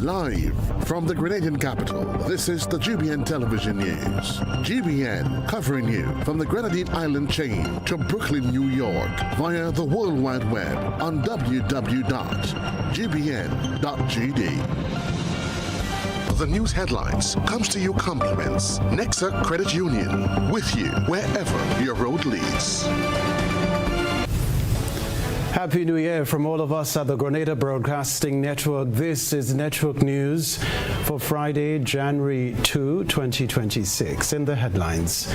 Live from the Grenadian capital, this is the GBN television news. GBN covering you from the Grenadine Island chain to Brooklyn, New York via the World Wide Web on www.gbn.gd. The news headlines comes to you compliments Nexa Credit Union, with you wherever your road leads. Happy New Year from all of us at the Grenada Broadcasting Network. This is Network News for Friday, January 2, 2026. In the headlines,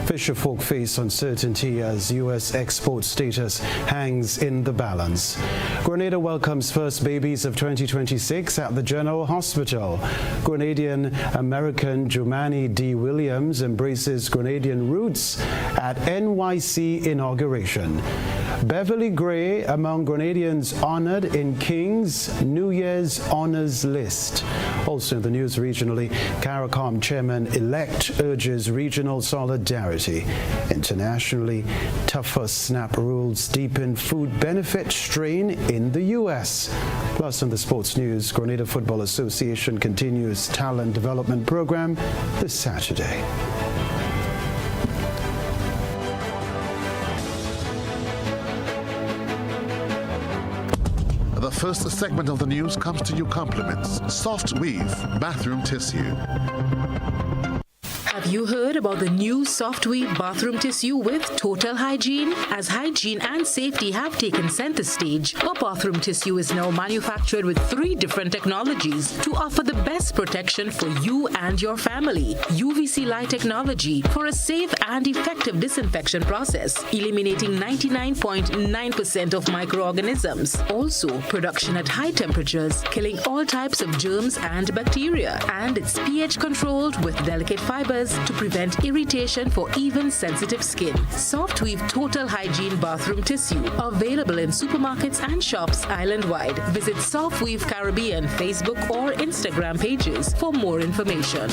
fisherfolk face uncertainty as U.S. export status hangs in the balance. Grenada welcomes first babies of 2026 at the General Hospital. Grenadian-American Jumani D. Williams embraces Grenadian roots at NYC inauguration. Beverly Gray among Grenadians honored in King's New Year's honors list. Also in the news regionally, CARICOM chairman-elect urges regional solidarity. Internationally, tougher SNAP rules deepen food benefit strain in the U.S. Plus in the sports news, Grenada Football Association continues talent development program this Saturday. The first segment of the news comes to you compliments Soft Weave bathroom tissue. Have you heard about the new Soft Weave bathroom tissue with total hygiene? As hygiene and safety have taken center stage, our bathroom tissue is now manufactured with 3 different technologies to offer the best protection for you and your family. UVC light technology for a safe and effective disinfection process, eliminating 99.9% of microorganisms. Also, production at high temperatures, killing all types of germs and bacteria. And it's pH controlled with delicate fibers to prevent irritation for even sensitive skin. Soft Weave Total Hygiene Bathroom Tissue, available in supermarkets and shops island-wide. Visit Soft Weave Caribbean Facebook or Instagram pages for more information.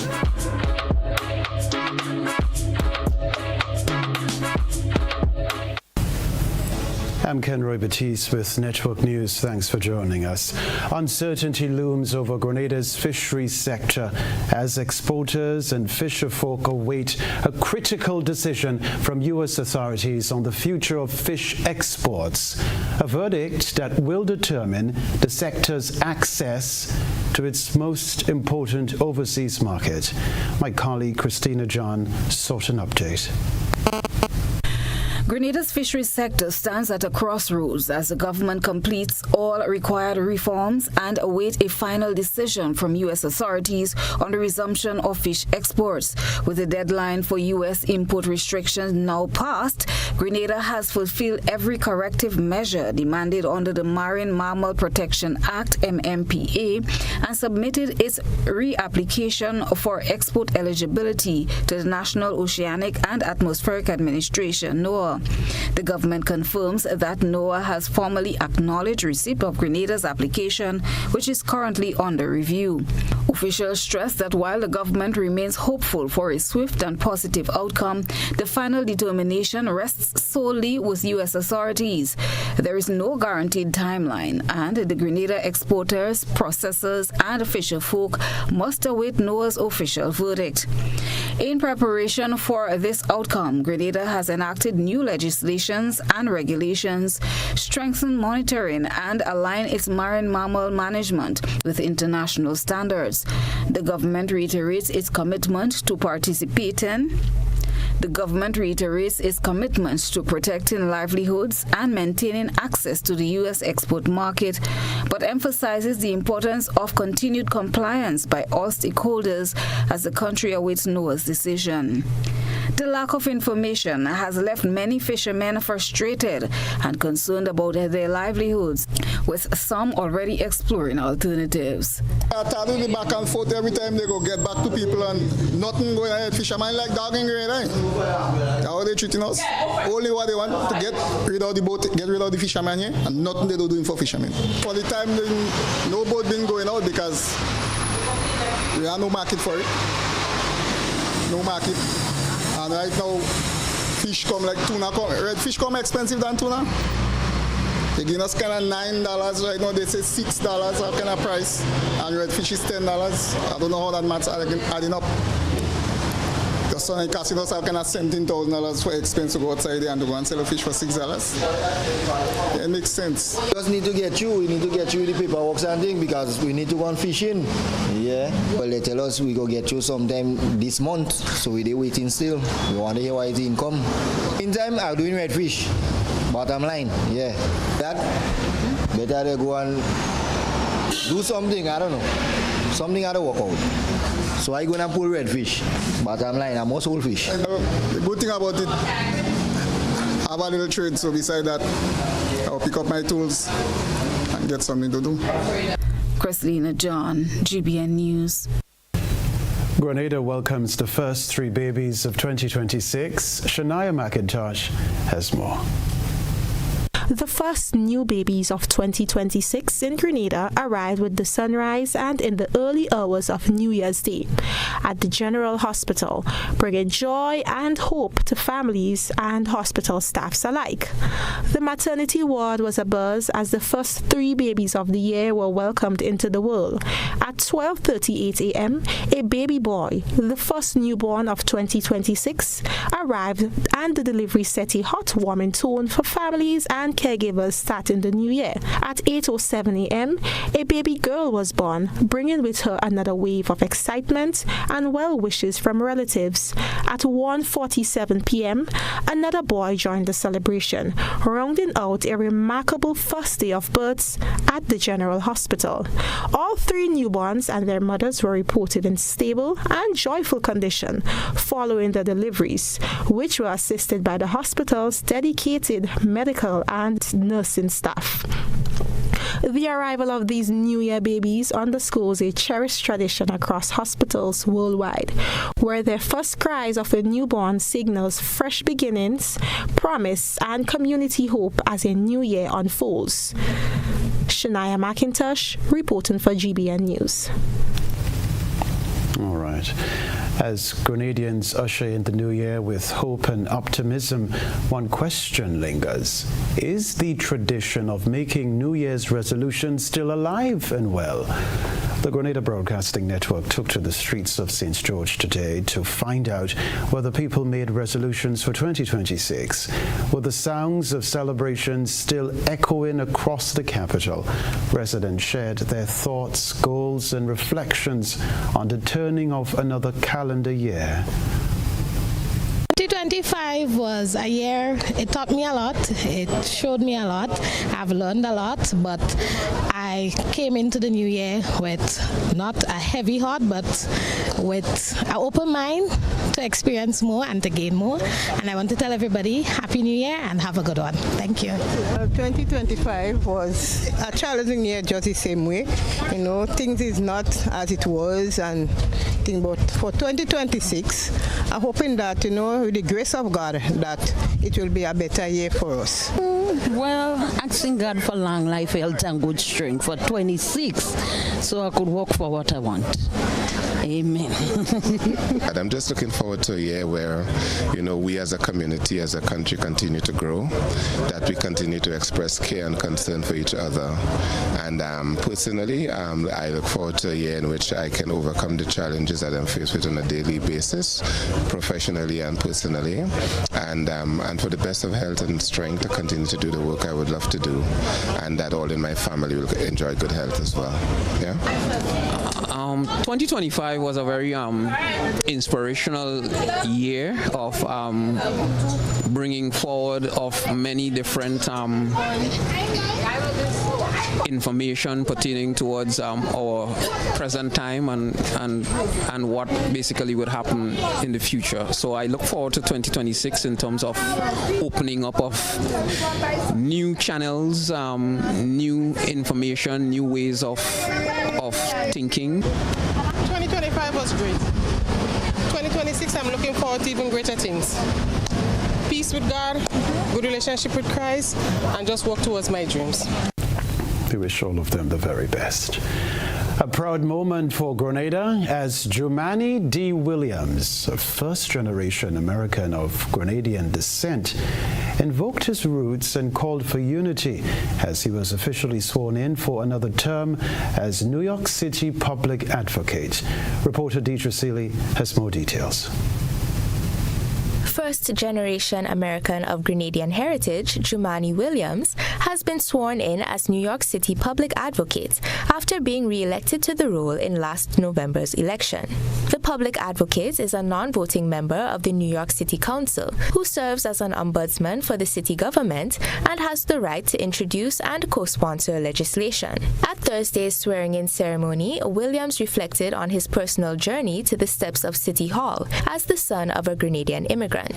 I'm Kenroy Baptiste with Network News. Thanks for joining us. Uncertainty looms over Grenada's fisheries sector as exporters and fisherfolk await a critical decision from U.S. authorities on the future of fish exports, a verdict that will determine the sector's access to its most important overseas market. My colleague Christina John sought an update. Grenada's fisheries sector stands at a crossroads as the government completes all required reforms and await a final decision from U.S. authorities on the resumption of fish exports. With the deadline for U.S. import restrictions now passed, Grenada has fulfilled every corrective measure demanded under the Marine Mammal Protection Act (MMPA) and submitted its reapplication for export eligibility to the National Oceanic and Atmospheric Administration (NOAA). The government confirms that NOAA has formally acknowledged receipt of Grenada's application, which is currently under review. Officials stress that while the government remains hopeful for a swift and positive outcome, the final determination rests solely with U.S. authorities. There is no guaranteed timeline, and the Grenada exporters, processors, and fisherfolk must await NOAA's official verdict. In preparation for this outcome, Grenada has enacted new legislations and regulations, strengthen monitoring, and align its marine mammal management with international standards. The government reiterates its commitment to protecting livelihoods and maintaining access to the U.S. export market, but emphasizes the importance of continued compliance by all stakeholders as the country awaits NOAA's decision. The lack of information has left many fishermen frustrated and concerned about their livelihoods, with some already exploring alternatives. The back and forth every time they go get back to people and nothing going ahead. Fishermen like dog and grain, right? That's how they treating us. Only what they want to get rid of the boat, get rid of the fishermen here, and nothing they do doing for fishermen. For the time, no boat been going out because we have no market for it. No market. And right now, fish come like tuna. Red fish come expensive than tuna. They give us kind of $9 right now. They say $6, that kind of price. And redfish is $10. I don't know how that math's adding up. Just so in casinos have kind of $17,000 for expense to go outside there and to go and sell a fish for $6. Yeah, it makes sense. Just need to get you. We need to get you the paperwork and thing because we need to go and fishing. Yeah. But they tell us we go get you sometime this month, so we dey waiting still. We want to hear why the income. Meantime, I'm doing redfish. Bottom line, yeah. That better they go and do something. I don't know. Something I don't work out. So I gonna pull redfish. Bottom line, I'm also whole fish. The good thing about it, I have a little trade. So beside that, I'll pick up my tools and get something to do. Christina John, GBN News. Grenada welcomes the first 3 babies of 2026. Shania McIntosh has more. The first new babies of 2026 in Grenada arrived with the sunrise and in the early hours of New Year's Day at the General Hospital, bringing joy and hope to families and hospital staffs alike. The maternity ward was abuzz as the first 3 babies of the year were welcomed into the world. At 12:38 a.m., a baby boy, the first newborn of 2026, arrived and the delivery set a heartwarming tone for families and caregivers starting the new year. At 8:07 a.m., a baby girl was born, bringing with her another wave of excitement and well wishes from relatives. At 1:47 p.m., another boy joined the celebration, rounding out a remarkable first day of births at the General Hospital. All 3 newborns and their mothers were reported in stable and joyful condition following the deliveries, which were assisted by the hospital's dedicated medical and nursing staff. The arrival of these New Year babies underscores a cherished tradition across hospitals worldwide, where their first cries of a newborn signals fresh beginnings, promise, and community hope as a new year unfolds. Shania McIntosh, reporting for GBN News. All right. As Grenadians usher in the new year with hope and optimism, one question lingers. Is the tradition of making New Year's resolutions still alive and well? The Grenada Broadcasting Network took to the streets of St. George today to find out whether people made resolutions for 2026. With the sounds of celebrations still echoing across the capital, residents shared their thoughts, goals, and reflections on the turning of another calendar year. 2025 was a year, it taught me a lot, it showed me a lot, I've learned a lot, but I came into the new year with not a heavy heart, but with an open mind to experience more and to gain more. And I want to tell everybody, Happy New Year and have a good one. Thank you. 2025 was a challenging year just the same way. You know, things is not as it was and thing, but for 2026, I'm hoping that, you know, with the grace of God, that it will be a better year for us. Well, asking God for long life, health, and good strength for 26, so I could work for what I want. Amen. And I'm just looking forward to a year where, you know, we as a community, as a country continue to grow, that we continue to express care and concern for each other. And personally, I look forward to a year in which I can overcome the challenges that I'm faced with on a daily basis, professionally and personally, and for the best of health and strength to continue to do the work I would love to do, and that all in my family will enjoy good health as well. Yeah. 2025 was a very inspirational year of bringing forward of many different information pertaining towards our present time and what basically would happen in the future. So I look forward to 2026 in terms of opening up of new channels, new information, new ways of thinking. 2025 was great. 2026, I'm looking forward to even greater things. Peace with God, good relationship with Christ, and just work towards my dreams. We wish all of them the very best. A proud moment for Grenada as Jumani D. Williams, a first-generation American of Grenadian descent, invoked his roots and called for unity as he was officially sworn in for another term as New York City Public Advocate. Reporter Deidre Seeley has more details. First-generation American of Grenadian heritage, Jumaane Williams, has been sworn in as New York City Public Advocate after being re-elected to the role in last November's election. The Public Advocate is a non-voting member of the New York City Council who serves as an ombudsman for the city government and has the right to introduce and co-sponsor legislation. At Thursday's swearing-in ceremony, Williams reflected on his personal journey to the steps of City Hall as the son of a Grenadian immigrant.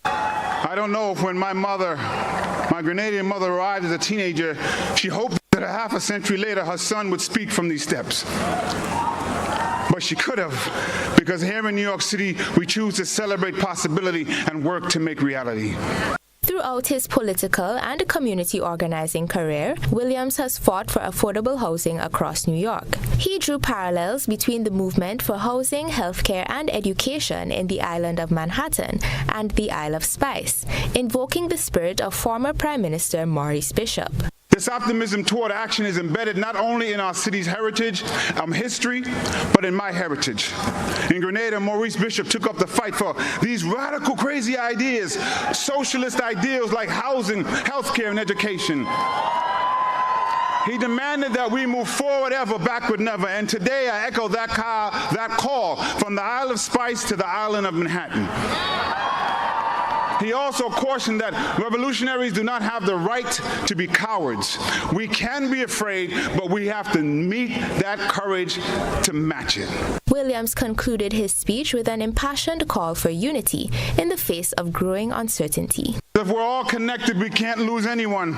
I don't know if when my Grenadian mother arrived as a teenager, she hoped that a half a century later her son would speak from these steps. But she could have, because here in New York City, we choose to celebrate possibility and work to make reality. Throughout his political and community organizing career, Williams has fought for affordable housing across New York. He drew parallels between the movement for housing, healthcare, and education in the island of Manhattan and the Isle of Spice, invoking the spirit of former Prime Minister Maurice Bishop. This optimism toward action is embedded not only in our city's heritage, history, but in my heritage. In Grenada, Maurice Bishop took up the fight for these radical, crazy ideas, socialist ideals like housing, healthcare, and education. He demanded that we move forward ever, backward never, and today I echo that call from the Isle of Spice to the island of Manhattan. He also cautioned that revolutionaries do not have the right to be cowards. We can be afraid, but we have to meet that courage to match it. Williams concluded his speech with an impassioned call for unity in the face of growing uncertainty. If we're all connected, we can't lose anyone.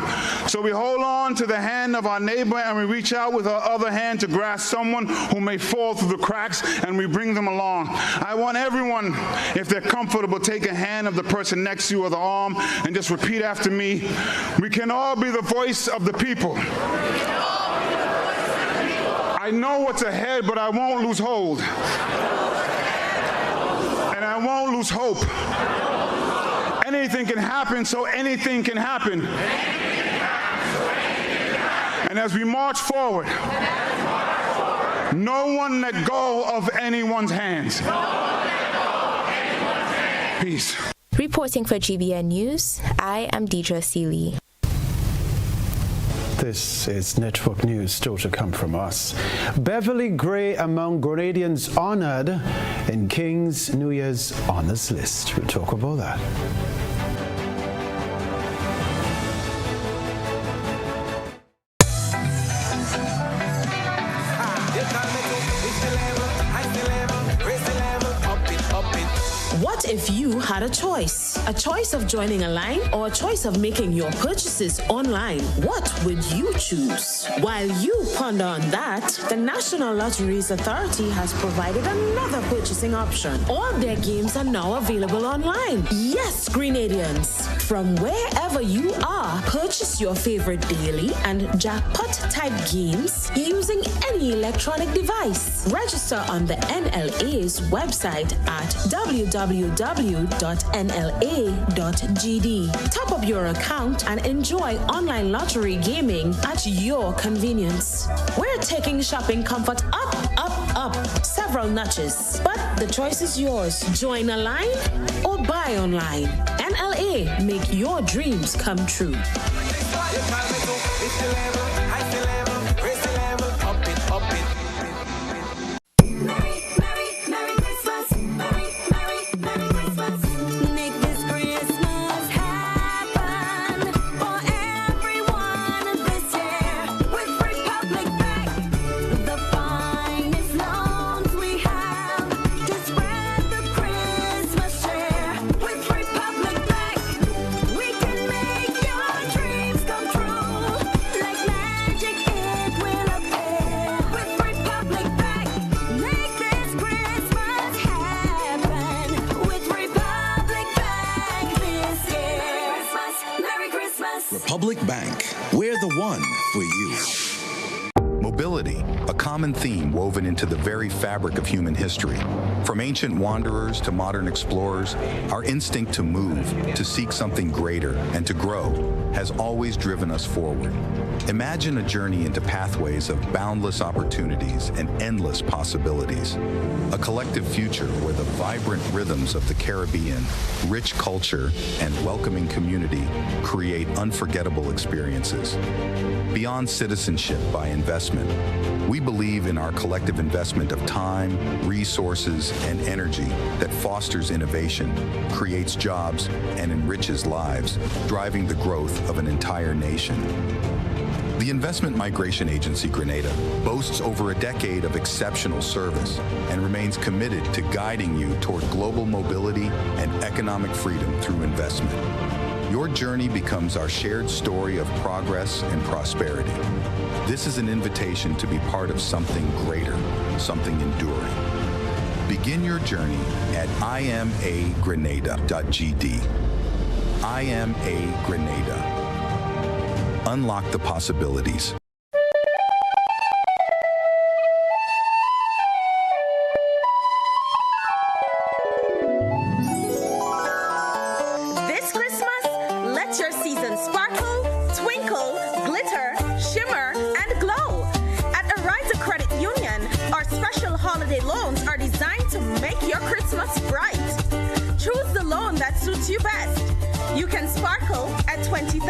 So we hold on to the hand of our neighbor and we reach out with our other hand to grasp someone who may fall through the cracks, and we bring them along. I want everyone, if they're comfortable, take a hand of the person next to you or the arm and just repeat after me. We can all be the voice of the people. I know what's ahead, but I won't lose hold. And I won't lose hope. Anything can happen, so anything can happen. And as we march forward, no one let go of anyone's hands. Peace. Reporting for GBN News, I am Deidre Seeley. This is Network News, still to come from us. Beverly Gray among Grenadians honored in King's New Year's honors list. We'll talk about that. What if you had a choice? A choice of joining a line or a choice of making your purchases online? What would you choose? While you ponder on that, the National Lotteries Authority has provided another purchasing option. All their games are now available online. Yes, Grenadians, from wherever you are, purchase your favorite daily and jackpot-type games using any electronic device. Register on the NLA's website at www.nla.gd. Top up your account and enjoy online lottery gaming at your convenience. We're taking shopping comfort up, up, up several notches. But the choice is yours. Join a line or buy online. NLA, make your dreams come true. Republic Bank, we're the one for you. Mobility, a common theme woven into the very fabric of human history. From ancient wanderers to modern explorers, our instinct to move, to seek something greater, and to grow has always driven us forward. Imagine a journey into pathways of boundless opportunities and endless possibilities. A collective future where the vibrant rhythms of the Caribbean, rich culture, and welcoming community create unforgettable experiences. Beyond citizenship by investment, we believe in our collective investment of time, resources, and energy that fosters innovation, creates jobs, and enriches lives, driving the growth of an entire nation. The Investment Migration Agency Grenada boasts over a decade of exceptional service and remains committed to guiding you toward global mobility and economic freedom through investment. Your journey becomes our shared story of progress and prosperity. This is an invitation to be part of something greater, something enduring. Begin your journey at imagrenada.gd. IMA Grenada. Unlock the possibilities. This Christmas, let your season sparkle, twinkle, glitter, shimmer, and glow. At Arise Credit Union, our special holiday loans are designed to make your Christmas bright. Choose the loan that suits you best. You can sparkle at $20,000,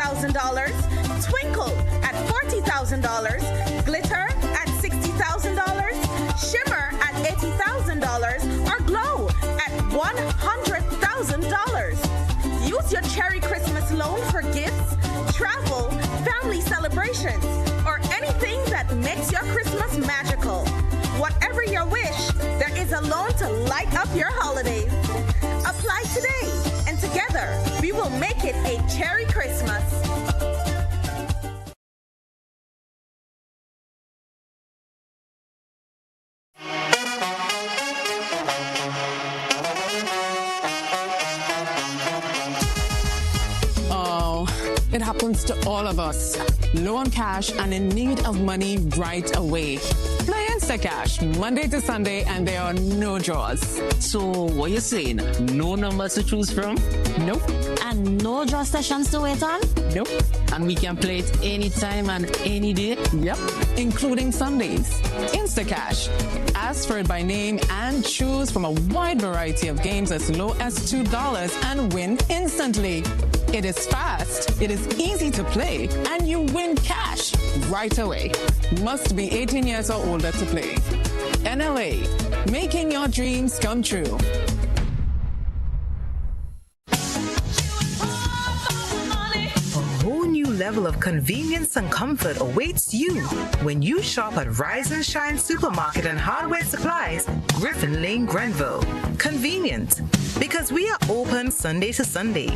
twinkle at $40,000, glitter at $60,000, shimmer at $80,000, or glow at $100,000. Use your Cherry Christmas loan for gifts, travel, family celebrations, or anything that makes your Christmas magical. Whatever your wish, there is a loan to light up your holidays. Apply today, and together we will make it a Cherry Christmas. It happens to all of us. Low on cash and in need of money right away. Play Instacash Monday to Sunday and there are no draws. So what you saying? No numbers to choose from? Nope. And no draw sessions to wait on? Nope. And we can play it anytime and any day? Yep. Including Sundays. Instacash. Ask for it by name and choose from a wide variety of games as low as $2 and win instantly. It is fast, it is easy to play, and you win cash right away. Must be 18 years or older to play. NLA, making your dreams come true. Level of convenience and comfort awaits you when you shop at Rise and Shine Supermarket and Hardware Supplies, Griffin Lane, Grenville. Convenient, because we are open Sunday to Sunday.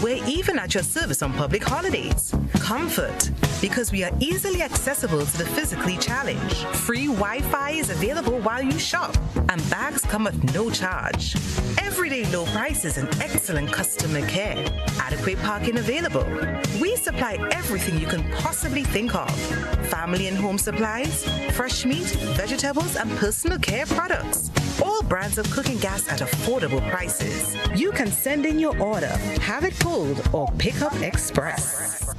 We're even at your service on public holidays. Comfort, because we are easily accessible to the physically challenged. Free Wi-Fi is available while you shop, and bags come at no charge. Everyday low prices and excellent customer care. Adequate parking available. We supply everything you can possibly think of. Family and home supplies, fresh meat, vegetables, and personal care products. All brands of cooking gas at affordable prices. You can send in your order, have it pulled, or pick up express.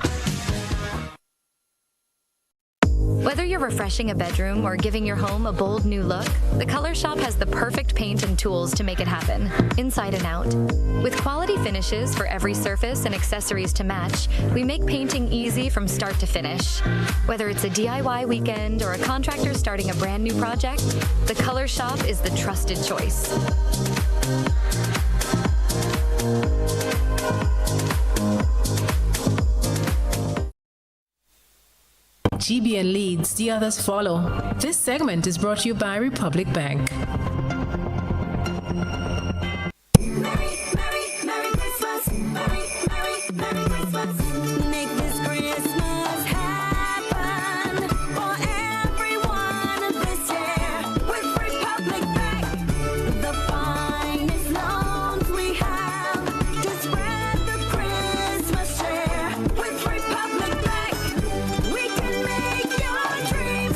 Whether you're refreshing a bedroom or giving your home a bold new look, the Color Shop has the perfect paint and tools to make it happen, inside and out. With quality finishes for every surface and accessories to match, we make painting easy from start to finish. Whether it's a DIY weekend or a contractor starting a brand new project, the Color Shop is the trusted choice. GBN leads, the others follow. This segment is brought to you by Republic Bank.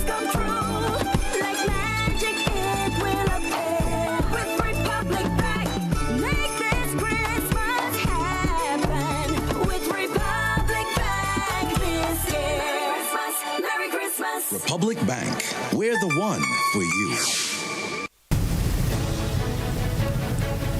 Come true. Republic Bank. We're the one for you.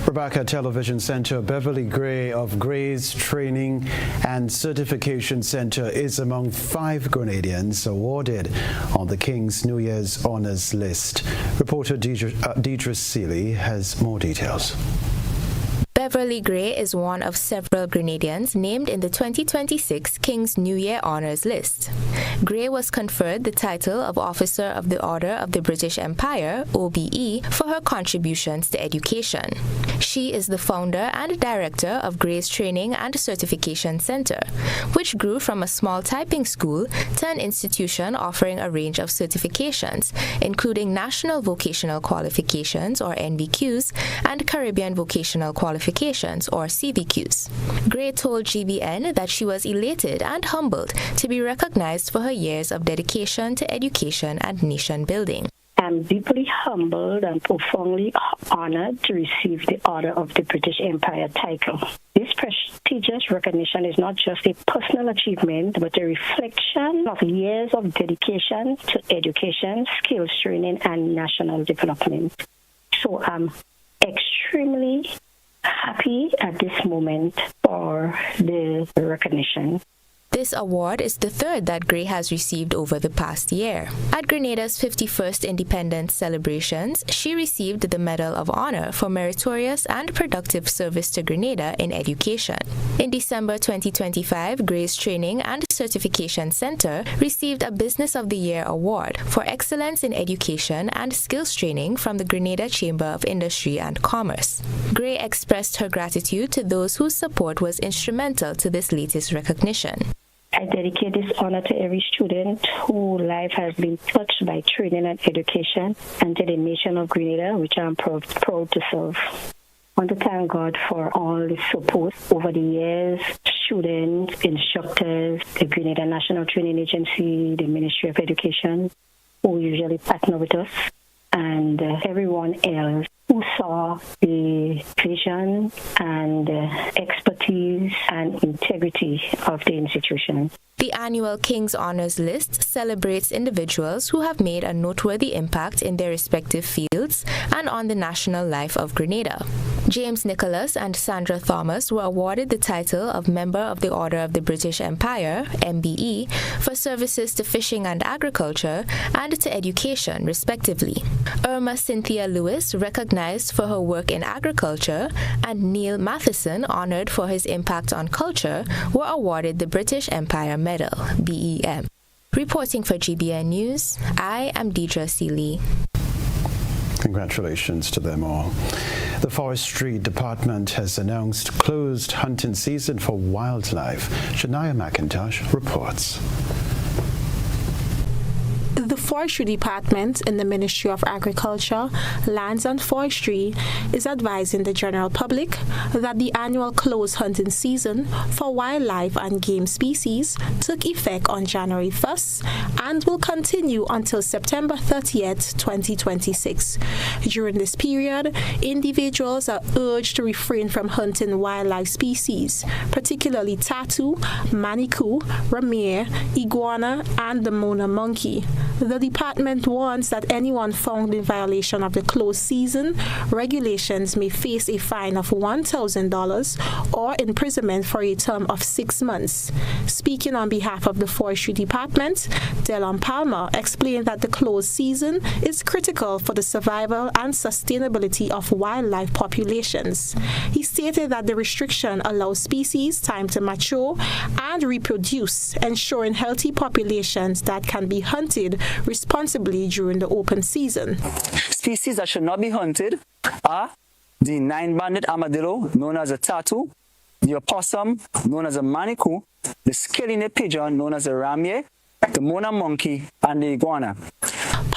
Rebecca Television Center Beverly Gray of Gray's Training and Certification Center is among 5 Grenadians awarded on the King's New Year's Honors List. Reporter Deidre Seeley has more details. Beverly Gray is one of several Grenadians named in the 2026 King's New Year Honours List. Gray was conferred the title of Officer of the Order of the British Empire, OBE, for her contributions to education. She is the founder and director of Gray's Training and Certification Center, which grew from a small typing school to an institution offering a range of certifications, including National Vocational Qualifications, or NVQs, and Caribbean Vocational Qualifications, or CVQs. Gray told GBN that she was elated and humbled to be recognized for her years of dedication to education and nation building. I'm deeply humbled and profoundly honored to receive the Order of the British Empire title. This prestigious recognition is not just a personal achievement, but a reflection of years of dedication to education, skills training, and national development. So I'm extremely happy at this moment for the recognition. This award is the third that Gray has received over the past year. At Grenada's 51st independence celebrations, she received the Medal of Honor for meritorious and productive service to Grenada in education. In December 2025, Gray's Training and Certification Center received a Business of the Year award for excellence in education and skills training from the Grenada Chamber of Industry and Commerce. Gray expressed her gratitude to those whose support was instrumental to this latest recognition. I dedicate this honor to every student whose life has been touched by training and education, and to the nation of Grenada, which I'm proud to serve. I want to thank God for all the support over the years, students, instructors, the Grenada National Training Agency, the Ministry of Education, who usually partner with us, and everyone else who saw the vision and expertise and integrity of the institution. The annual King's Honours List celebrates individuals who have made a noteworthy impact in their respective fields and on the national life of Grenada. James Nicholas and Sandra Thomas were awarded the title of Member of the Order of the British Empire, MBE, for services to fishing and agriculture and to education, respectively. Irma Cynthia Lewis, recognized for her work in agriculture, and Neil Matheson, honored for his impact on culture, were awarded the British Empire Medal, BEM. Reporting for GBN News, I am Deidre Seeley. Congratulations to them all. The Forestry Department has announced closed hunting season for wildlife. Shania McIntosh reports. The Forestry Department in the Ministry of Agriculture, Lands and Forestry is advising the general public that the annual closed hunting season for wildlife and game species took effect on January 1st and will continue until September 30th, 2026. During this period, individuals are urged to refrain from hunting wildlife species, particularly tattoo, manikou, ramier, iguana, and the Mona monkey. The department warns that anyone found in violation of the closed season regulations may face a fine of $1,000 or imprisonment for a term of 6 months. Speaking on behalf of the Forestry Department, Delon Palmer explained that the closed season is critical for the survival and sustainability of wildlife populations. He stated that the restriction allows species time to mature and reproduce, ensuring healthy populations that can be hunted responsibly during the open season. Species that should not be hunted are the 9-banded armadillo, known as a tattoo, the opossum, known as a manikou, the scaly pigeon, known as a ramier, the Mona monkey, and the iguana.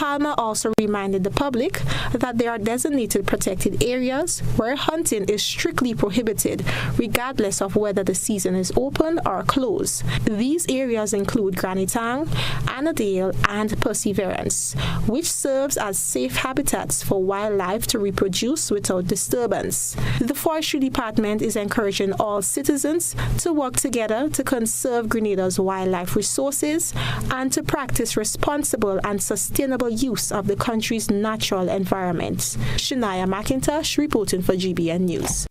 Palmer also reminded the public that there are designated protected areas where hunting is strictly prohibited, regardless of whether the season is open or closed. These areas include Granny Tang, Annadale, and Perseverance, which serves as safe habitats for wildlife to reproduce without disturbance. The Forestry Department is encouraging all citizens to work together to conserve Grenada's wildlife resources and to practice responsible and sustainable use of the country's natural environment. Shania McIntosh reporting for GBN News.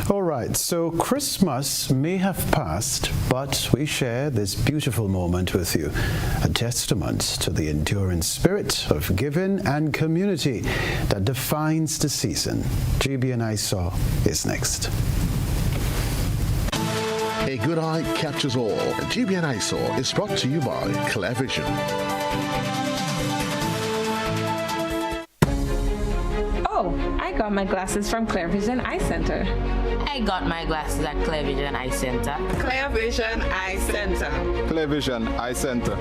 All right, so Christmas may have passed, but we share this beautiful moment with you, a testament to the enduring spirit of giving and community that defines the season. GBN I Saw is next. A good eye catches all. GBN I Saw is brought to you by Clear Vision. Oh, I got my glasses from Clear Vision Eye Center. I got my glasses at Clear Vision Eye Center. Clear Vision Eye Center. Clear Vision Eye Center.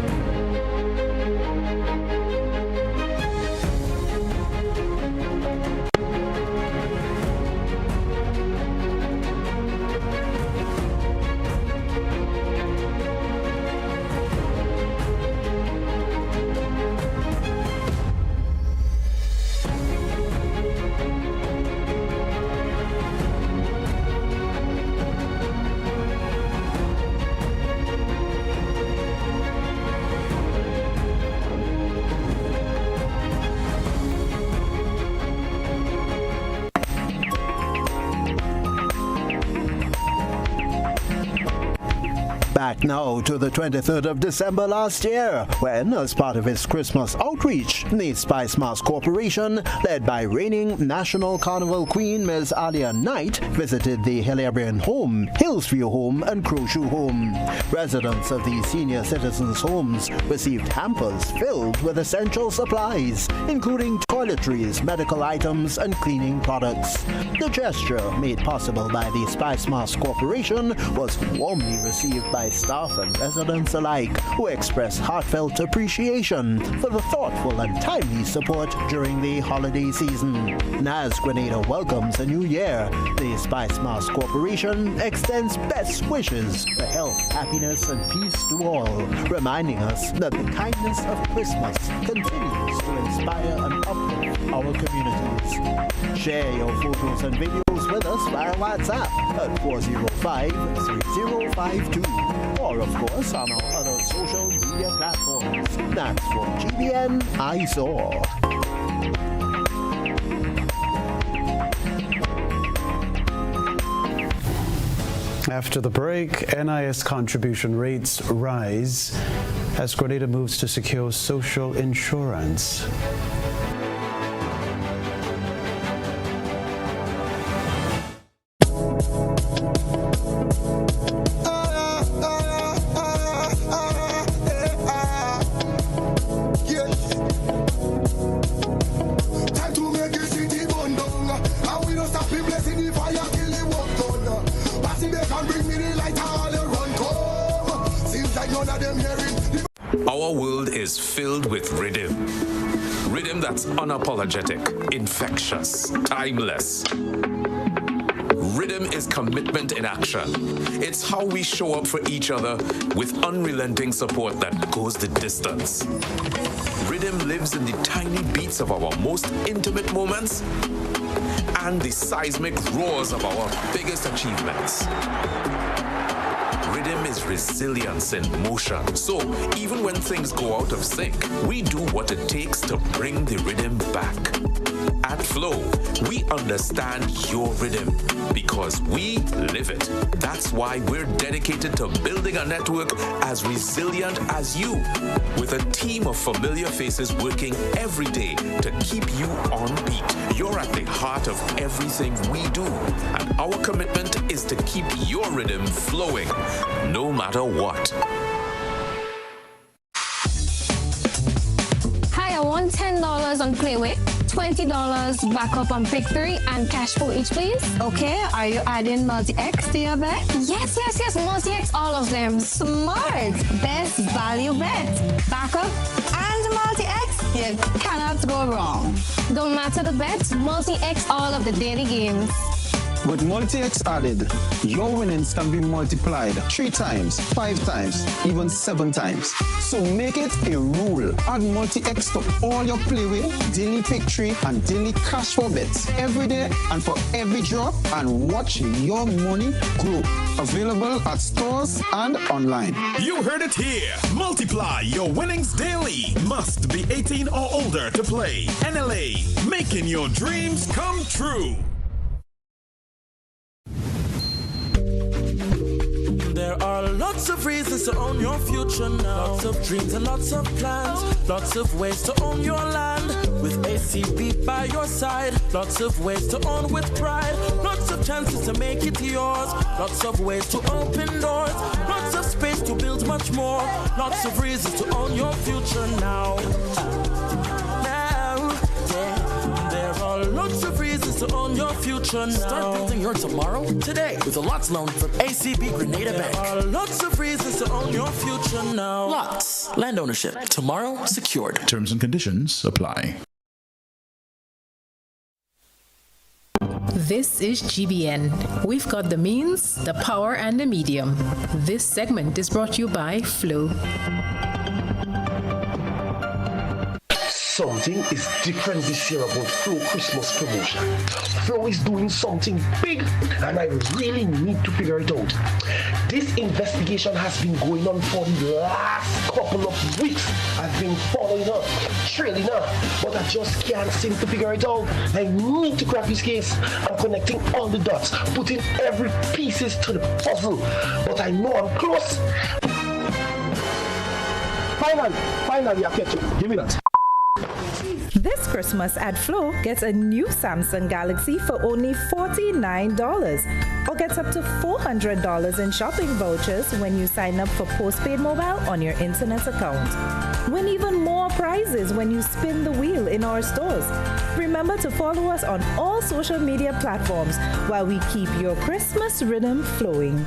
Back now to the 23rd of December last year, when, as part of its Christmas outreach, the Spice Mass Corporation, led by reigning National Carnival Queen Ms. Alia Knight, visited the Hilabrian Home, Hillsview Home, and Crowshoe Home. Residents of these senior citizens' homes received hampers filled with essential supplies, including toiletries, medical items, and cleaning products. The gesture, made possible by the Spice Mass Corporation, was warmly received by staff and residents alike, who expressed heartfelt appreciation for the thoughtful and timely support during the holiday season. And as Grenada welcomes a new year, the Spice Mass Corporation extends best wishes for health, happiness, and peace to all, reminding us that the kindness of Christmas continues to inspire and uplift our communities. Share your photos and videos with us via WhatsApp at 405-3052. Or, of course, on our other social media platforms. That's for GBN I Saw. After the break, NIS contribution rates rise as Grenada moves to secure social insurance. Our world is filled with rhythm. Rhythm that's unapologetic, infectious, timeless. Rhythm is commitment in action. It's how we show up for each other with unrelenting support that goes the distance. Rhythm lives in the tiny beats of our most intimate moments and the seismic roars of our biggest achievements. Rhythm is resilience in motion. So even when things go out of sync, we do what it takes to bring the rhythm back. At Flow, we understand your rhythm because we live it. That's why we're dedicated to building a network as resilient as you, with a team of familiar faces working every day to keep you on beat. You're at the heart of everything we do, and our commitment is to keep your rhythm flowing, no matter what. Hi, I want $10 on Playway, $20 backup on Pick 3, and cash for each, please. Okay, are you adding multi-X to your bet? Yes, multi-X, all of them. Smart. Best value bet. Backup and multi-X. You cannot go wrong. Don't matter the bets, multi-X all of the daily games. With multi-X added, your winnings can be multiplied 3 times, 5 times, even 7 times. So make it a rule. Add multi-X to all your playway, daily victory, and daily cash for bets every day and for every drop, and watch your money grow. Available at stores and online. You heard it here. Multiply your winnings daily. Must be 18 or older to play. NLA, making your dreams come true. There are lots of reasons to own your future now. Lots of dreams and lots of plans. Lots of ways to own your land. With ACB by your side. Lots of ways to own with pride. Lots of chances to make it yours. Lots of ways to open doors. Lots of space to build much more. Lots of reasons to own your future now. There are lots of reasons to own your future now. Start building your tomorrow today with a Lots loan from ACB Grenada Bank. There are lots of reasons to own your future now. Lots. Land ownership. Tomorrow secured. Terms and conditions apply. This is GBN. We've got the means, the power, and the medium. This segment is brought to you by Flow. Something is different this year about Flow Christmas promotion. Flow is doing something big and I really need to figure it out. This investigation has been going on for the last couple of weeks. I've been following up, trailing up, but I just can't seem to figure it out. I need to crack this case. I'm connecting all the dots, putting every pieces to the puzzle, but I know I'm close. Finally, I catch you. Give me that. This Christmas at Flow, get a new Samsung Galaxy for only $49 or get up to $400 in shopping vouchers when you sign up for postpaid mobile on your internet account. Win even more prizes when you spin the wheel in our stores. Remember to follow us on all social media platforms while we keep your Christmas rhythm flowing.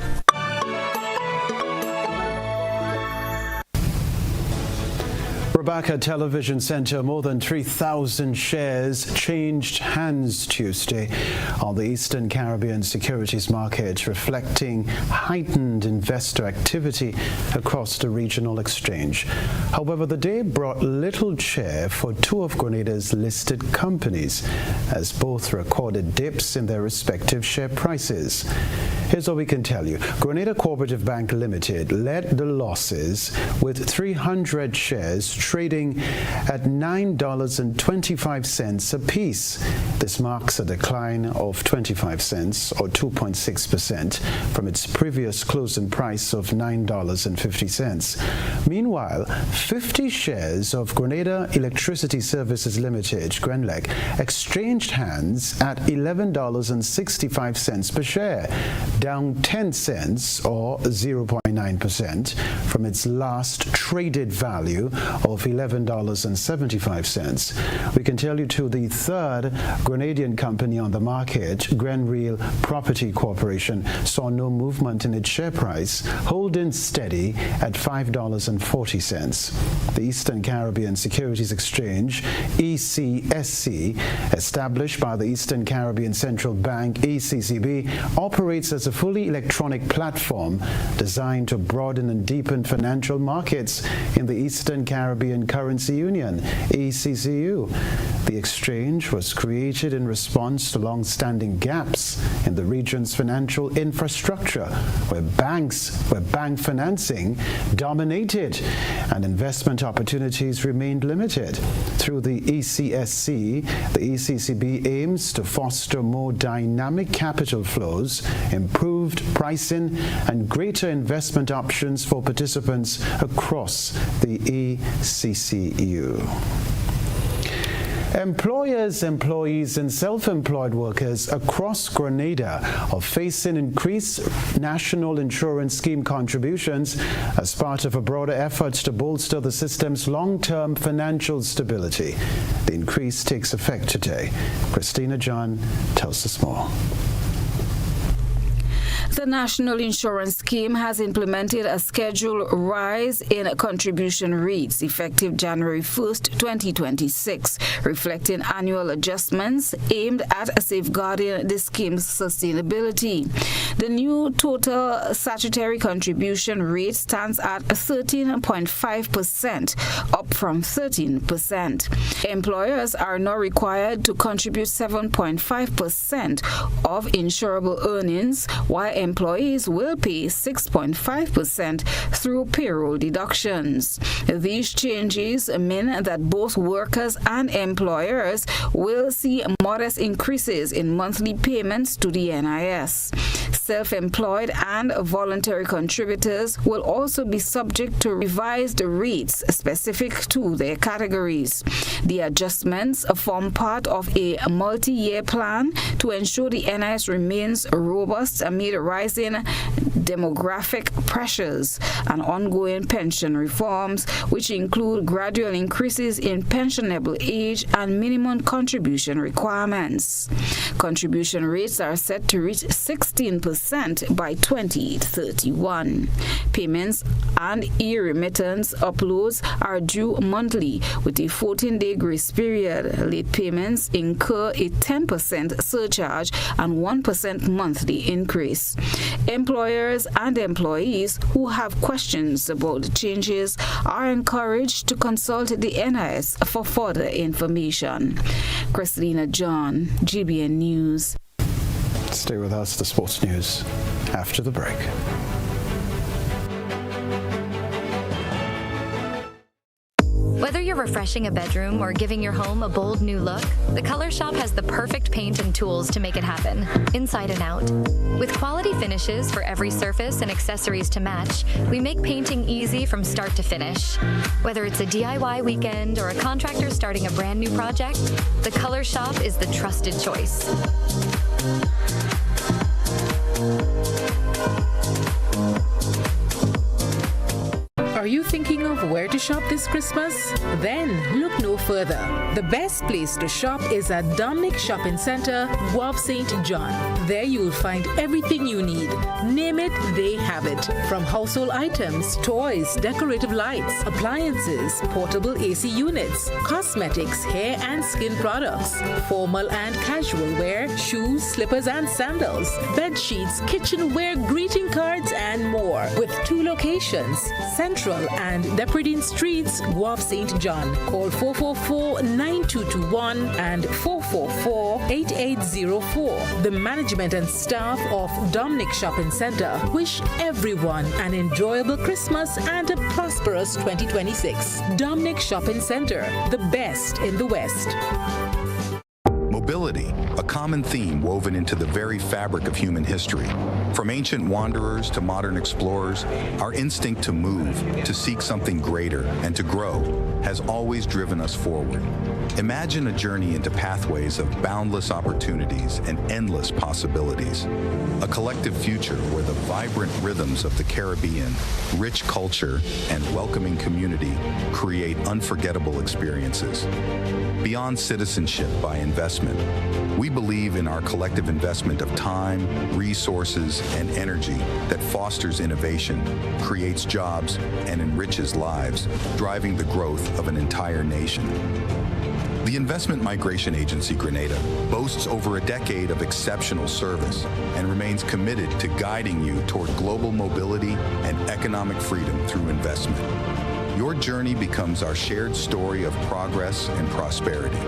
Rebecca Television Center, more than 3,000 shares changed hands Tuesday on the Eastern Caribbean securities market, reflecting heightened investor activity across the regional exchange. However, the day brought little cheer for 2 of Grenada's listed companies, as both recorded dips in their respective share prices. Here's what we can tell you. Grenada Cooperative Bank Limited led the losses with 300 shares trading at $9.25 apiece. This marks a decline of 25 cents or 2.6% from its previous closing price of $9.50. Meanwhile, 50 shares of Grenada Electricity Services Limited, GRENLEC, exchanged hands at $11.65 per share, down 10 cents or 0.9% from its last traded value of $11.75. We can tell you too, the third Grenadian company on the market, Kenroy Property Corporation, saw no movement in its share price, holding steady at $5.40. The Eastern Caribbean Securities Exchange, ECSC, established by the Eastern Caribbean Central Bank, ECCB, operates as a fully electronic platform designed to broaden and deepen financial markets in the Eastern Caribbean Currency Union, ECCU. The exchange was created in response to long-standing gaps in the region's financial infrastructure, where bank financing dominated and investment opportunities remained limited. Through the ECSC, the ECCB aims to foster more dynamic capital flows, improved pricing, and greater investment options for participants across the ECCU. Employers, employees, and self-employed workers across Grenada are facing increased national insurance scheme contributions as part of a broader effort to bolster the system's long-term financial stability. The increase takes effect today. Christina John tells us more. The National Insurance Scheme has implemented a scheduled rise in contribution rates effective January 1st, 2026, reflecting annual adjustments aimed at safeguarding the scheme's sustainability. The new total statutory contribution rate stands at 13.5%, up from 13%. Employers are now required to contribute 7.5% of insurable earnings, while employees will pay 6.5% through payroll deductions. These changes mean that both workers and employers will see modest increases in monthly payments to the NIS. Self-employed and voluntary contributors will also be subject to revised rates specific to their categories. The adjustments form part of a multi-year plan to ensure the NIS remains robust amid rising demographic pressures and ongoing pension reforms, which include gradual increases in pensionable age and minimum contribution requirements. Contribution rates are set to reach 16% by 2031. Payments and e-remittance uploads are due monthly with a 14-day grace period. Late payments incur a 10% surcharge and 1% monthly increase. Employers and employees who have questions about the changes are encouraged to consult the NIS for further information. Christina John, GBN News. Stay with us, the sports news, after the break. Whether you're refreshing a bedroom or giving your home a bold new look, the Color Shop has the perfect paint and tools to make it happen, inside and out. With quality finishes for every surface and accessories to match, we make painting easy from start to finish. Whether it's a DIY weekend or a contractor starting a brand new project, the Color Shop is the trusted choice. Are you thinking of where to shop this Christmas? Then look no further. The best place to shop is at Dominic Shopping Center, Guelph St. John. There you'll find everything you need. Name it, they have it. From household items, toys, decorative lights, appliances, portable AC units, cosmetics, hair and skin products, formal and casual wear, shoes, slippers and sandals, bed sheets, kitchenware, greeting cards and more. With 2 locations, Central and Depredine Streets, Guelph St. John. Call 444-9221 and 444-8804. The management and staff of Dominic Shopping Center wish everyone an enjoyable Christmas and a prosperous 2026. Dominic Shopping Center, the best in the West. Mobility, a common theme woven into the very fabric of human history. From ancient wanderers to modern explorers, our instinct to move, to seek something greater, and to grow has always driven us forward. Imagine a journey into pathways of boundless opportunities and endless possibilities. A collective future where the vibrant rhythms of the Caribbean, rich culture, and welcoming community create unforgettable experiences. Beyond citizenship by investment, we believe in our collective investment of time, resources, and energy that fosters innovation, creates jobs, and enriches lives, driving the growth of an entire nation. The Investment Migration Agency Grenada boasts over a decade of exceptional service and remains committed to guiding you toward global mobility and economic freedom through investment. Your journey becomes our shared story of progress and prosperity.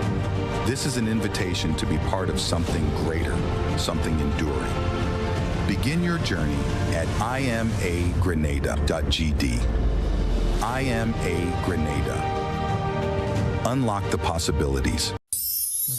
This is an invitation to be part of something greater, something enduring. Begin your journey at imagrenada.gd. IMA Grenada. Unlock the possibilities.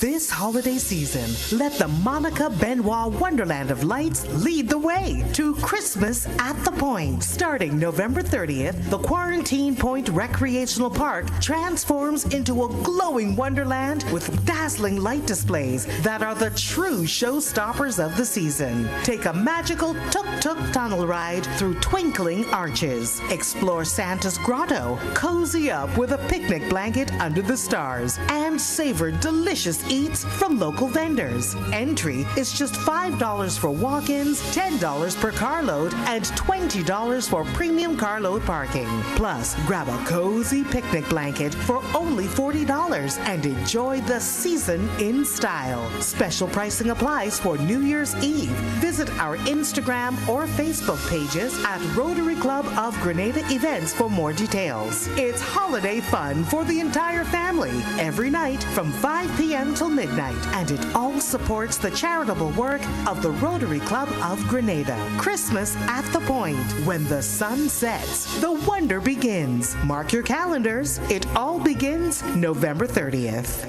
This holiday season, let the Monica Benoit Wonderland of Lights lead the way to Christmas at the Point. Starting November 30th, the Quarantine Point Recreational Park transforms into a glowing wonderland with dazzling light displays that are the true showstoppers of the season. Take a magical tuk-tuk tunnel ride through twinkling arches. Explore Santa's grotto, cozy up with a picnic blanket under the stars, and savor delicious delicious eats from local vendors. Entry is just $5 for walk-ins, $10 per carload, and $20 for premium carload parking. Plus, grab a cozy picnic blanket for only $40 and enjoy the season in style. Special pricing applies for New Year's Eve. Visit our Instagram or Facebook pages at Rotary Club of Grenada Events for more details. It's holiday fun for the entire family every night from 5 p.m. till midnight, and it all supports the charitable work of the Rotary Club of Grenada. Christmas at the Point. When the sun sets, the wonder begins. Mark your calendars. It all begins November 30th.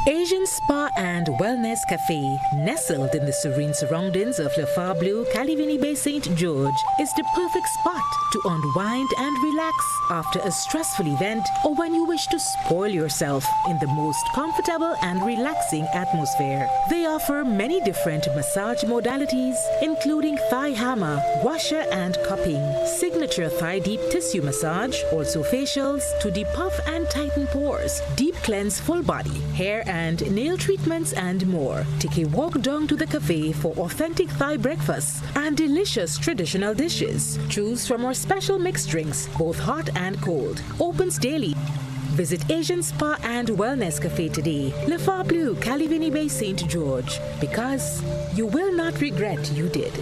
Asian Spa and Wellness Cafe, nestled in the serene surroundings of Le Bleu, Calivini Bay, St. George, is the perfect spot to unwind and relax after a stressful event or when you wish to spoil yourself in the most comfortable and relaxing atmosphere. They offer many different massage modalities, including thigh hammer, washer and cupping, signature thigh deep tissue massage, also facials to depuff and tighten pores, deep cleanse full body, hair and nail treatments and more. Take a walk down to the cafe for authentic Thai breakfasts and delicious traditional dishes. Choose from our special mixed drinks, both hot and cold. Opens daily. Visit Asian Spa and Wellness Cafe today, Le Bleu, Calivini Bay, St. George, because you will not regret you did.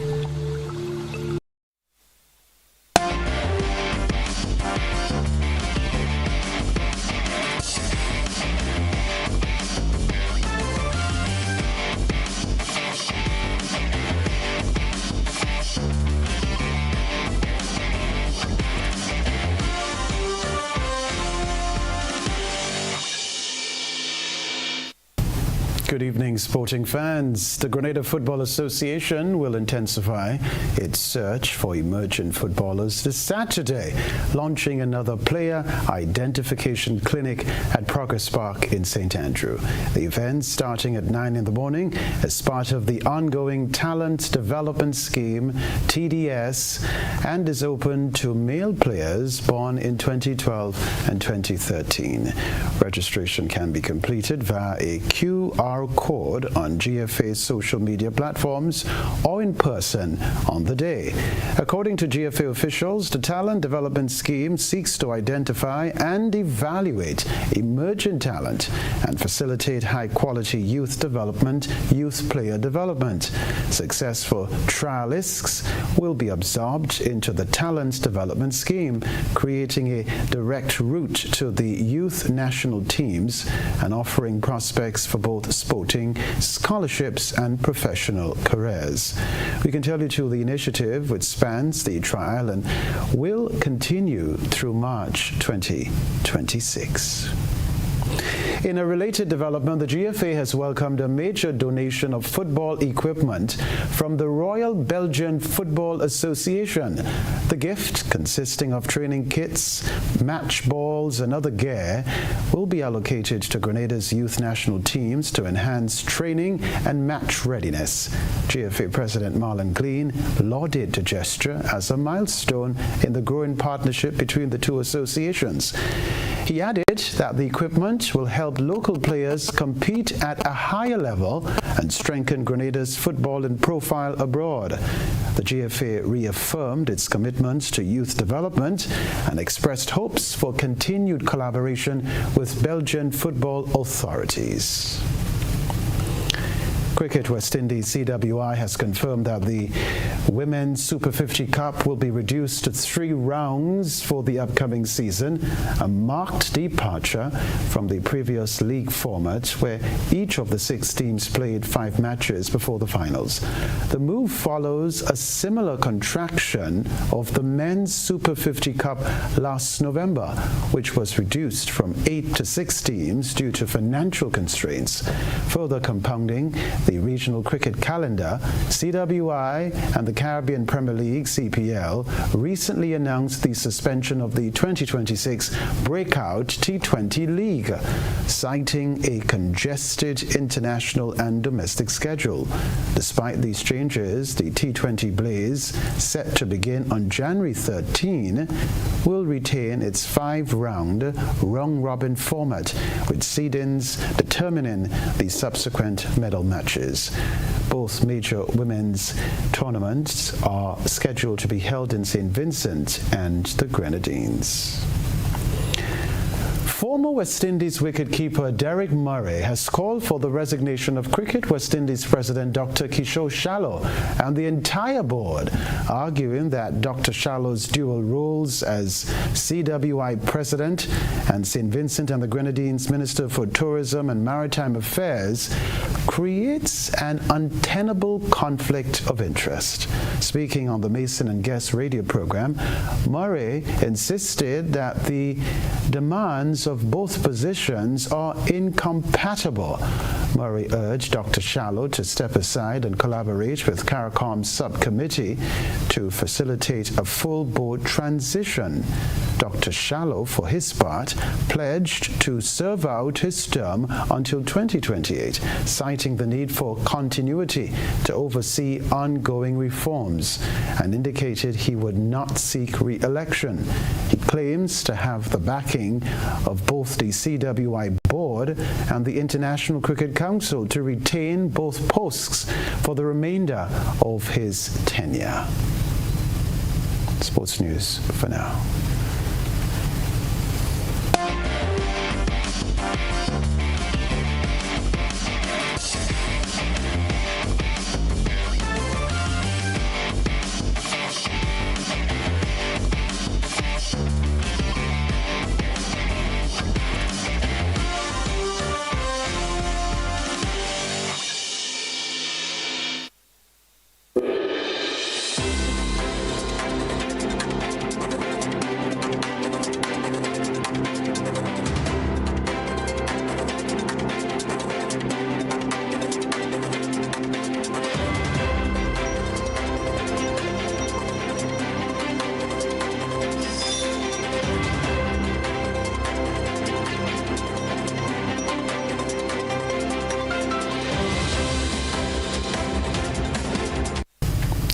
Good evening, sporting fans. The Grenada Football Association will intensify its search for emerging footballers this Saturday, launching another player identification clinic at Progress Park in St. Andrew. The event, starting at 9 in the morning, is part of the ongoing Talent Development Scheme, TDS, and is open to male players born in 2012 and 2013. Registration can be completed via a QR code on GFA's social media platforms or in person on the day. According to GFA officials, the Talent Development Scheme seeks to identify and evaluate emerging talent and facilitate high-quality youth development, youth player development. Successful trialists will be absorbed into the Talent Development Scheme, creating a direct route to the youth national teams and offering prospects for both sporting, scholarships and professional careers. We can tell you too, the initiative, which spans the trial and will continue through March 2026. In a related development, the GFA has welcomed a major donation of football equipment from the Royal Belgian Football Association. The gift, consisting of training kits, match balls and other gear, will be allocated to Grenada's youth national teams to enhance training and match readiness. GFA President Marlon Glean lauded the gesture as a milestone in the growing partnership between the two associations. He added that the equipment will help local players compete at a higher level and strengthen Grenada's football and profile abroad. The GFA reaffirmed its commitment to youth development and expressed hopes for continued collaboration with Belgian football authorities. Cricket, West Indies CWI has confirmed that the Women's Super 50 Cup will be reduced to 3 rounds for the upcoming season, a marked departure from the previous league format where each of the 6 teams played 5 matches before the finals. The move follows a similar contraction of the Men's Super 50 Cup last November, which was reduced from 8 to 6 teams due to financial constraints. Further compounding the regional cricket calendar, CWI and the Caribbean Premier League, CPL, recently announced the suspension of the 2026 Breakout T20 League, citing a congested international and domestic schedule. Despite these changes, the T20 Blaze, set to begin on January 13, will retain its 5-round round-robin format, with seedings determining the subsequent medal matches. Both major women's tournaments are scheduled to be held in St. Vincent and the Grenadines. Former West Indies wicketkeeper Derek Murray has called for the resignation of Cricket West Indies President Dr. Kishore Shallow and the entire board, arguing that Dr. Shallow's dual roles as CWI President and St. Vincent and the Grenadines Minister for Tourism and Maritime Affairs creates an untenable conflict of interest. Speaking on the Mason and Guest radio program, Murray insisted that the demands of both positions are incompatible. Murray urged Dr. Shallow to step aside and collaborate with CARICOM's subcommittee to facilitate a full board transition. Dr. Shallow, for his part, pledged to serve out his term until 2028, citing the need for continuity to oversee ongoing reforms, and indicated he would not seek re-election. He claims to have the backing of both the CWI board and the International Cricket Council to retain both posts for the remainder of his tenure. Sports news for now.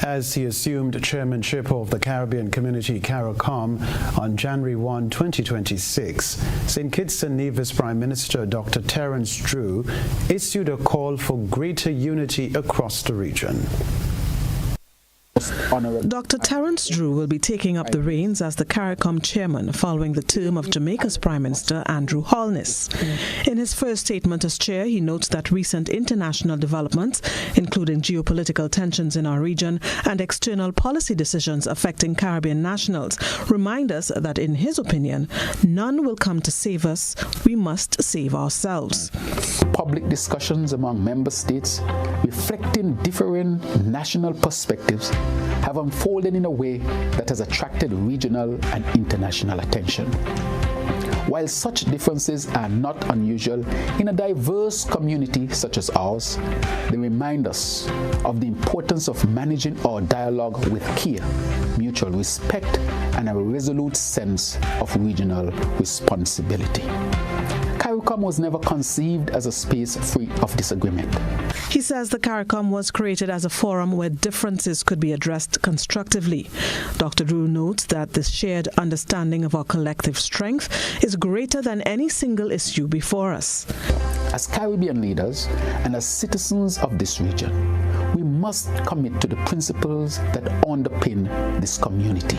As he assumed chairmanship of the Caribbean Community CARICOM on January 1, 2026, St. Kitts and Nevis Prime Minister Dr. Terence Drew issued a call for greater unity across the region. Dr. Terence Drew will be taking up the reins as the CARICOM chairman following the term of Jamaica's Prime Minister Andrew Holness. In his first statement as chair, he notes that recent international developments, including geopolitical tensions in our region and external policy decisions affecting Caribbean nationals, remind us that, in his opinion, none will come to save us. We must save ourselves. Public discussions among member states reflecting differing national perspectives have unfolded in a way that has attracted regional and international attention. While such differences are not unusual in a diverse community such as ours, they remind us of the importance of managing our dialogue with care, mutual respect, and a resolute sense of regional responsibility. CARICOM was never conceived as a space free of disagreement. He says the CARICOM was created as a forum where differences could be addressed constructively. Dr. Drew notes that the shared understanding of our collective strength is greater than any single issue before us. As Caribbean leaders and as citizens of this region, we must commit to the principles that underpin this community.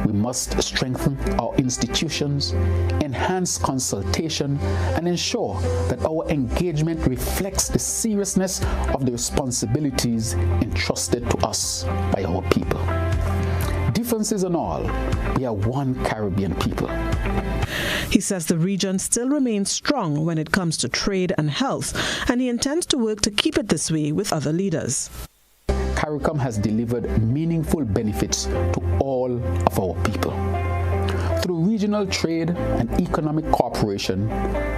We must strengthen our institutions, enhance consultation, and ensure that our engagement reflects the seriousness of the responsibilities entrusted to us by our people. Differences and all, we are one Caribbean people. He says the region still remains strong when it comes to trade and health, and he intends to work to keep it this way with other leaders. CARICOM has delivered meaningful benefits to all of our people. Through regional trade and economic cooperation,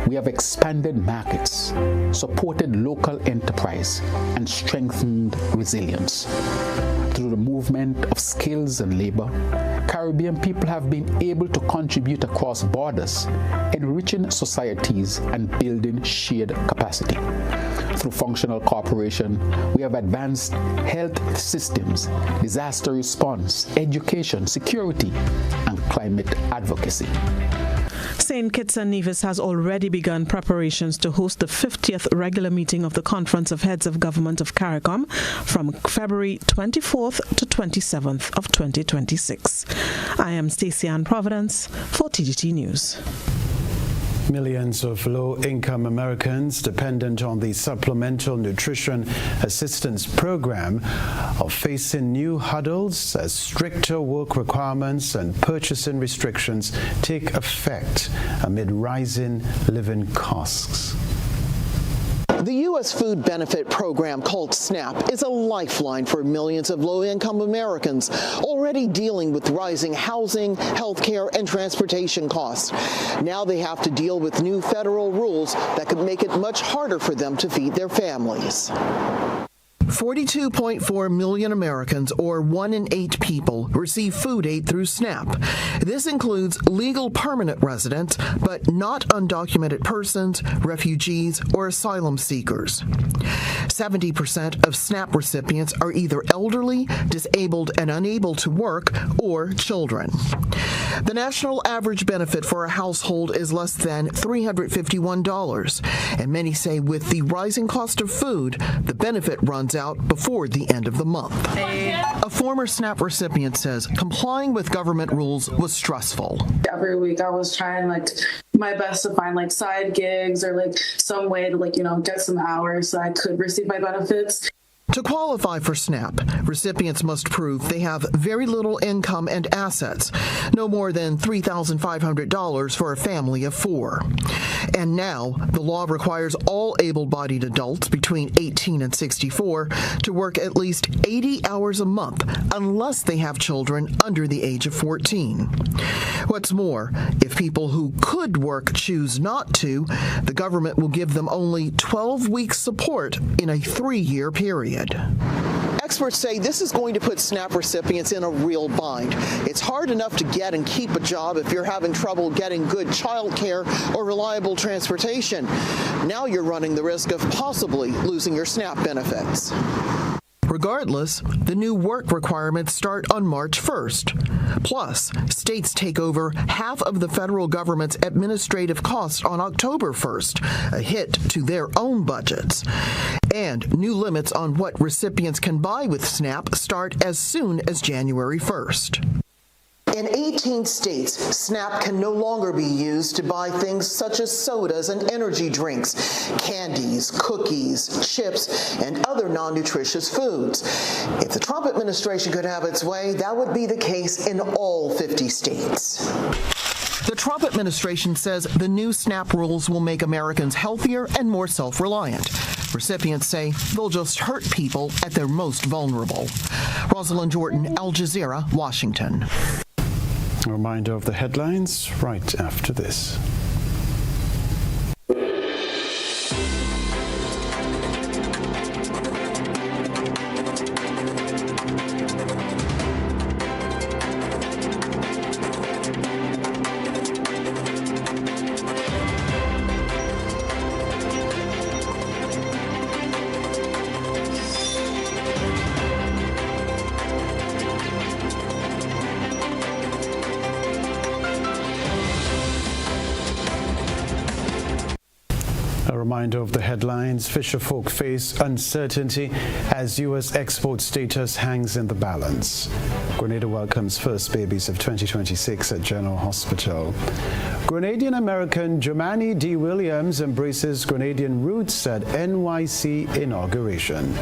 we have expanded markets, supported local enterprise, and strengthened resilience. Through the movement of skills and labor, Caribbean people have been able to contribute across borders, enriching societies and building shared capacity. Through functional cooperation, we have advanced health systems, disaster response, education, security, and climate advocacy. St. Kitts and Nevis has already begun preparations to host the 50th regular meeting of the Conference of Heads of Government of CARICOM from February 24th to 27th of 2026. I am Stacey Ann Providence for TGT News. Millions of low-income Americans dependent on the Supplemental Nutrition Assistance Program are facing new hurdles as stricter work requirements and purchasing restrictions take effect amid rising living costs. The U.S. Food Benefit Program, called SNAP, is a lifeline for millions of low-income Americans already dealing with rising housing, health care, and transportation costs. Now they have to deal with new federal rules that could make it much harder for them to feed their families. 42.4 million Americans, or 1 in 8 people, receive food aid through SNAP. This includes legal permanent residents, but not undocumented persons, refugees, or asylum seekers. 70% of SNAP recipients are either elderly, disabled, and unable to work, or children. The national average benefit for a household is less than $351, and many say with the rising cost of food, the benefit runs out before the end of the month. A former SNAP recipient says complying with government rules was stressful. Every week I was trying my best to find side gigs or some way to get some hours so I could receive my benefits. To qualify for SNAP, recipients must prove they have very little income and assets, no more than $3,500 for a family of 4. And now, the law requires all able-bodied adults between 18 and 64 to work at least 80 hours a month unless they have children under the age of 14. What's more, if people who could work choose not to, the government will give them only 12 weeks support in a 3-year period. Experts say this is going to put SNAP recipients in a real bind. It's hard enough to get and keep a job if you're having trouble getting good child care or reliable transportation. Now you're running the risk of possibly losing your SNAP benefits. Regardless, the new work requirements start on March 1st. Plus, states take over half of the federal government's administrative costs on October 1st, a hit to their own budgets. And new limits on what recipients can buy with SNAP start as soon as January 1st. In 18 states, SNAP can no longer be used to buy things such as sodas and energy drinks, candies, cookies, chips, and other non-nutritious foods. If the Trump administration could have its way, that would be the case in all 50 states. The Trump administration says the new SNAP rules will make Americans healthier and more self-reliant. Recipients say they'll just hurt people at their most vulnerable. Rosalind Jordan, Al Jazeera, Washington. A reminder of the headlines right after this. Reminder of the headlines. Fisherfolk face uncertainty as U.S. export status hangs in the balance. Grenada welcomes first babies of 2026 at General Hospital. Grenadian-American Jomani D. Williams embraces Grenadian roots at NYC inauguration.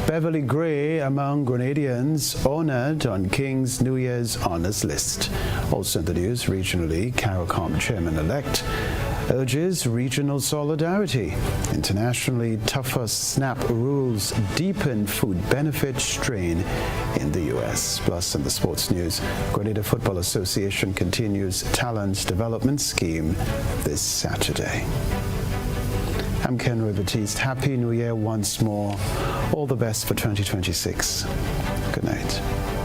Beverly Gray among Grenadians honored on King's New Year's honors list. Also in the news regionally, CARICOM chairman-elect urges regional solidarity. Internationally, tougher SNAP rules deepen food benefit strain in the U.S. Plus, in the sports news, Grenada Football Association continues talent development scheme this Saturday. I'm Kenroy Baptiste. Happy New Year once more. All the best for 2026. Good night.